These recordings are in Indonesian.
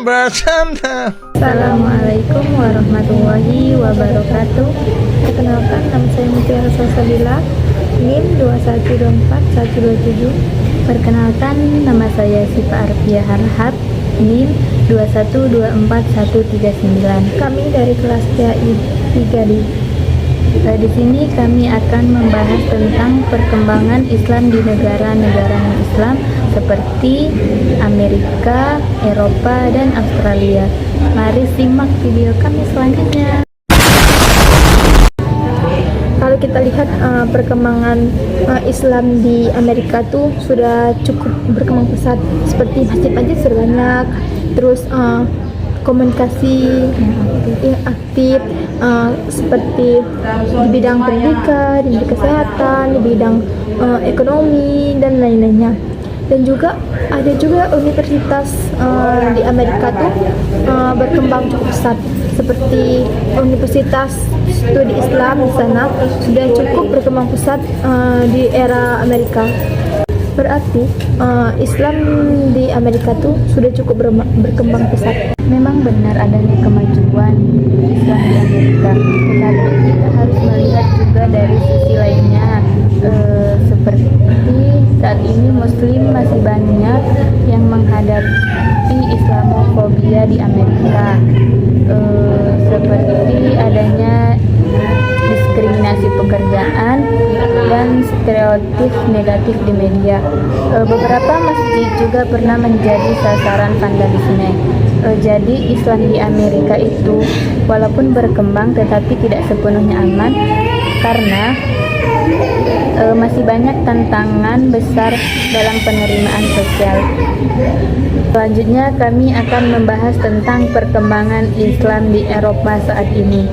bercanda. Assalamualaikum warahmatullahi wabarakatuh. Perkenalkan, nama saya Mutiara Salsabila, NIM 2124127. Perkenalkan, nama saya Siva Arfia Harhat, NIM 2124139. Kami dari kelas TAI 3D. Di sini kami akan membahas tentang perkembangan Islam di negara-negara non-Islam seperti Amerika, Eropa, dan Australia. Mari simak video kami selanjutnya. Kalau kita lihat perkembangan Islam di Amerika tuh sudah cukup berkembang pesat, seperti masjid-masjid sudah banyak, terus komunikasi yang aktif seperti di bidang pendidikan, di bidang kesehatan, di bidang ekonomi dan lain-lainnya. Dan juga ada juga universitas di Amerika tuh berkembang cukup pesat, seperti Universitas Studi Islam di sana sudah cukup berkembang pesat di era Amerika. Berarti Islam di Amerika tuh sudah cukup berkembang pesat. Memang benar adanya kemajuan Islam di Amerika, tetapi kita harus melihat juga dari sisi lainnya, seperti saat ini Muslim masih banyak yang menghadapi Islamofobia di Amerika, seperti adanya diskriminasi pekerjaan dan stereotip negatif di media. Beberapa masjid juga pernah menjadi sasaran vandalisme. Jadi Islam di Amerika itu walaupun berkembang tetapi tidak sepenuhnya aman karena masih banyak tantangan besar dalam penerimaan sosial. Selanjutnya kami akan membahas tentang perkembangan Islam di Eropa saat ini.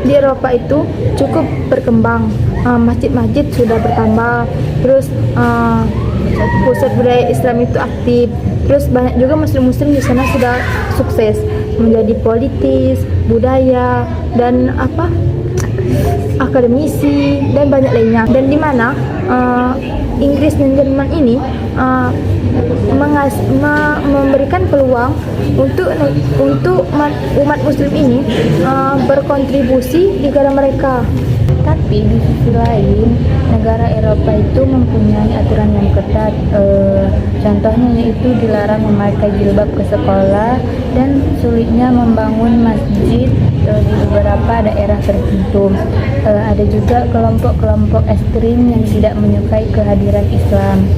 Di Eropa itu cukup berkembang, masjid-masjid sudah bertambah, terus pusat budaya Islam itu aktif, terus banyak juga muslim-muslim di sana sudah sukses menjadi politis, budaya, dan akademisi dan banyak lainnya. Dan di mana Inggris dan Jerman ini memberikan peluang untuk umat muslim ini berkontribusi di negara mereka. Tapi di sisi lain, negara Eropa itu mempunyai aturan yang ketat. Contohnya yaitu dilarang memakai jilbab ke sekolah dan sulitnya membangun masjid di beberapa daerah tertentu. Ada juga kelompok-kelompok ekstrim yang tidak menyukai kehadiran Islam.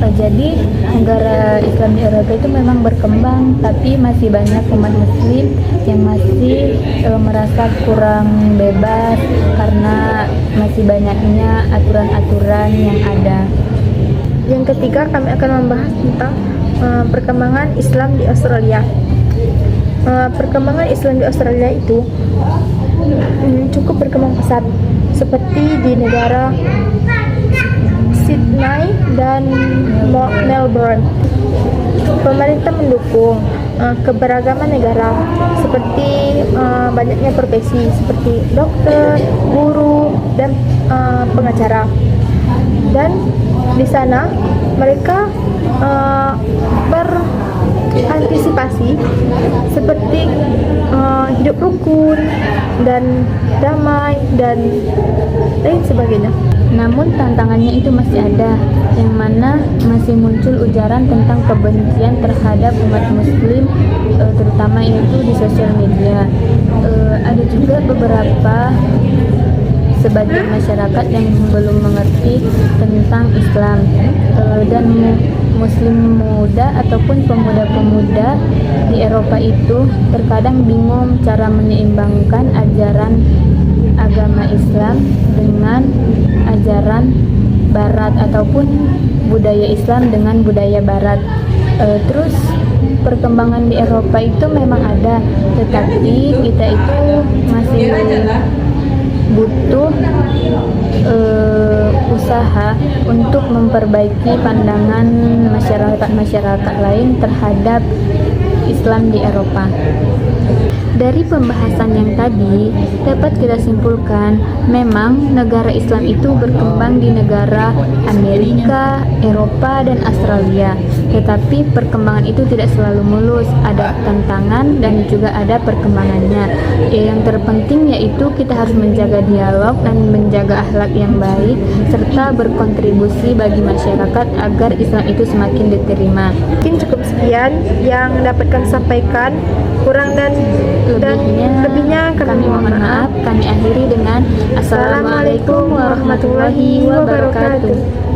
Jadi negara Islam di Eropa itu memang berkembang, tapi masih banyak umat muslim yang masih merasa kurang bebas karena masih banyaknya aturan-aturan yang ada. Yang ketiga, kami akan membahas tentang perkembangan Islam di Australia. Perkembangan Islam di Australia itu cukup berkembang pesat, seperti di negara Sydney dan Melbourne. Pemerintah mendukung keberagaman negara, seperti banyaknya profesi seperti dokter, guru, dan pengacara. Dan di sana mereka berantisipasi seperti hidup rukun dan damai dan lain sebagainya. Namun tantangannya itu masih ada, yang mana masih muncul ujaran tentang kebencian terhadap umat muslim, terutama itu di sosial media. Ada juga beberapa sebagian masyarakat yang belum mengerti tentang Islam, dan muslim muda ataupun pemuda-pemuda di Eropa itu terkadang bingung cara menyeimbangkan ajaran agama Islam dengan ajaran Barat ataupun budaya Islam dengan budaya Barat. Terus perkembangan di Eropa itu memang ada, tetapi kita itu masih butuh usaha untuk memperbaiki pandangan masyarakat lain terhadap Islam di Eropa. Dari pembahasan yang tadi, dapat kita simpulkan memang negara Islam itu berkembang di negara Amerika, Eropa, dan Australia. Tetapi perkembangan itu tidak selalu mulus, ada tantangan dan juga ada perkembangannya. Yang terpenting yaitu kita harus menjaga dialog dan menjaga akhlak yang baik, serta berkontribusi bagi masyarakat agar Islam itu semakin diterima. Mungkin cukup sekian yang dapat kami sampaikan. Kurang dan lebihnya kami mohon maaf. Kami akhiri dengan Assalamualaikum warahmatullahi wabarakatuh.